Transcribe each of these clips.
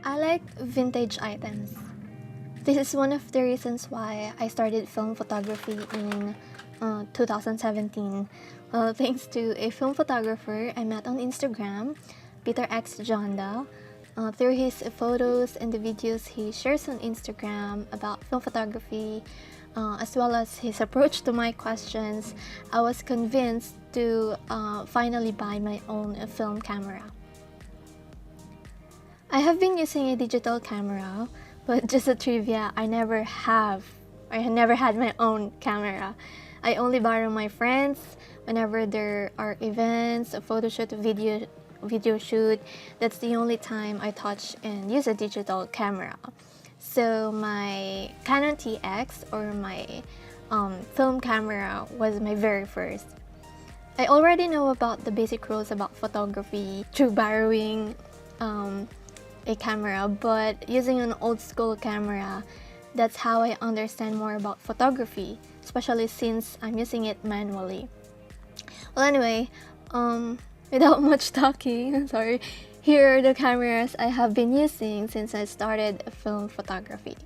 I like vintage items. This is one of the reasons why I started film photography in 2017. Thanks to a film photographer I met on Instagram, Peter X Jonda. Through his photos and the videos he shares on Instagram about film photography, as well as his approach to my questions, I was convinced to finally buy my own film camera. I have been using a digital camera, but just a trivia, I never had my own camera. I only borrow my friends whenever there are events, a photo shoot, a video shoot. That's the only time I touch and use a digital camera. So my Canon TX, or my film camera, was my very first. I already know about the basic rules about photography through borrowing a camera, but using an old school camera, that's how I understand more about photography, especially since I'm using it manually. Well, anyway, without much talking, sorry, here are the cameras I have been using since I started film photography.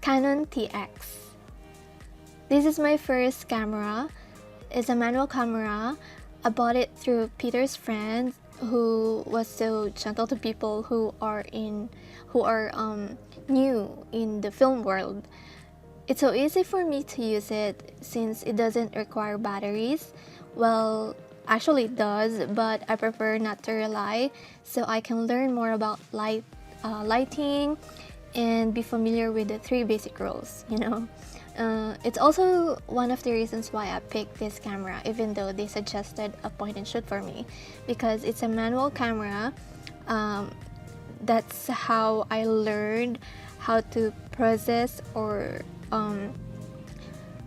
Canon TX. This is my first camera. It's a manual camera. I bought it through Peter's friend, who was so gentle to people who are new in the film world. It's so easy for me to use it since it doesn't require batteries. Well, actually it does, but I prefer not to rely, so I can learn more about lighting and be familiar with the 3 basic rules, It's also one of the reasons why I picked this camera, even though they suggested a point and shoot for me, because it's a manual camera. That's how I learned how to process or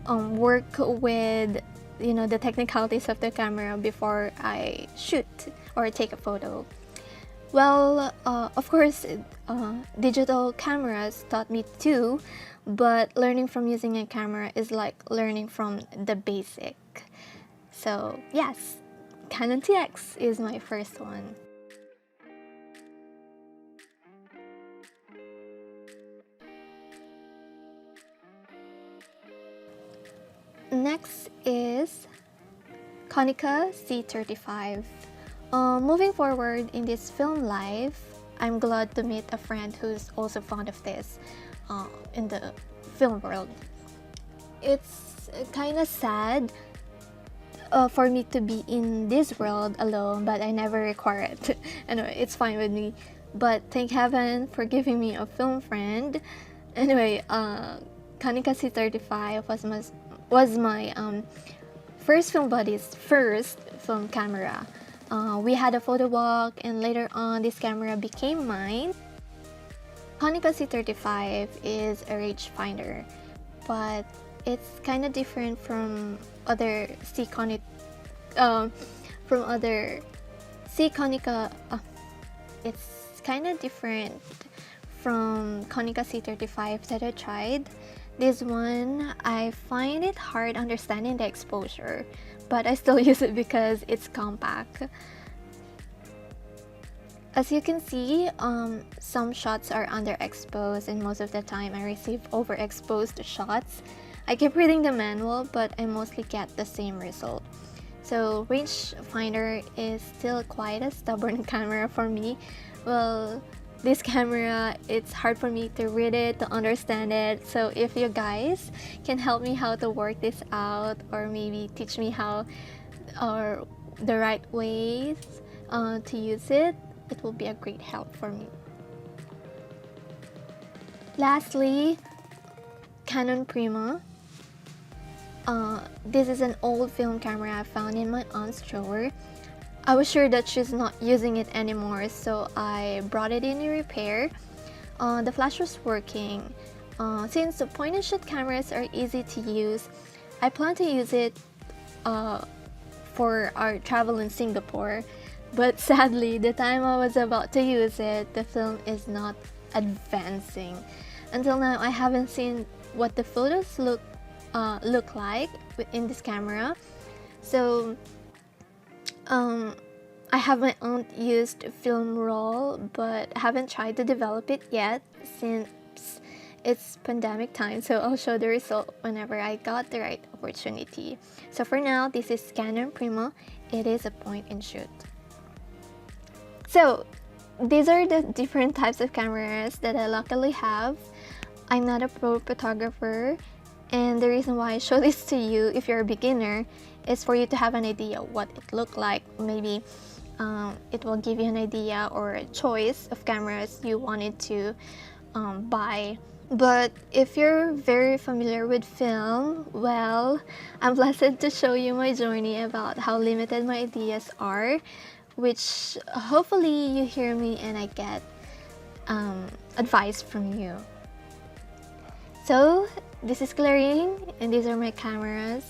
work with the technicalities of the camera before I shoot or take a photo. Well, of course, digital cameras taught me too, but learning from using a camera is like learning from the basic. So yes, Canon TX is my first one. Next is Konica C35. Moving forward in this film life, I'm glad to meet a friend who's also fond of this in the film world. It's kind of sad for me to be in this world alone, but I never require it. Anyway, it's fine with me. But thank heaven for giving me a film friend. Anyway, Konica C35 was my first film buddy's first film camera. We had a photo walk, and later on this camera became mine. Konica C35 is a rangefinder, but it's kind of different from other Konica. It's kind of different from Konica C35 that I tried. This one, I find it hard understanding the exposure, but I still use it because it's compact. As you can see, some shots are underexposed, and most of the time I receive overexposed shots. I keep reading the manual, but I mostly get the same result. So rangefinder is still quite a stubborn camera for me. Well, this camera, it's hard for me to read it, to understand it. So if you guys can help me how to work this out, or maybe teach me how or the right ways to use it, it will be a great help for me. Lastly, Canon Prima. This is an old film camera I found in my aunt's drawer. I was sure that she's not using it anymore, so I brought it in repair. The flash was working. Since the point and shoot cameras are easy to use, I plan to use it for our travel in Singapore. But sadly, the time I was about to use it, the film is not advancing. Until now, I haven't seen what the photos look look like in this camera. So I have my own used film roll, but I haven't tried to develop it yet since it's pandemic time, so I'll show the result whenever I got the right opportunity. So for now, this is Canon Primo. It is a point and shoot. So these are the different types of cameras that I luckily have. I'm not a pro photographer, and the reason why I show this to you if you're a beginner is for you to have an idea what it looked like. Maybe it will give you an idea or a choice of cameras you wanted to buy. But if you're very familiar with film, well, I'm blessed to show you my journey about how limited my ideas are, which hopefully you hear me and I get advice from you. So this is Claring, and these are my cameras.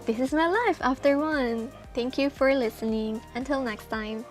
This is my life after one. Thank you for listening. Until next time.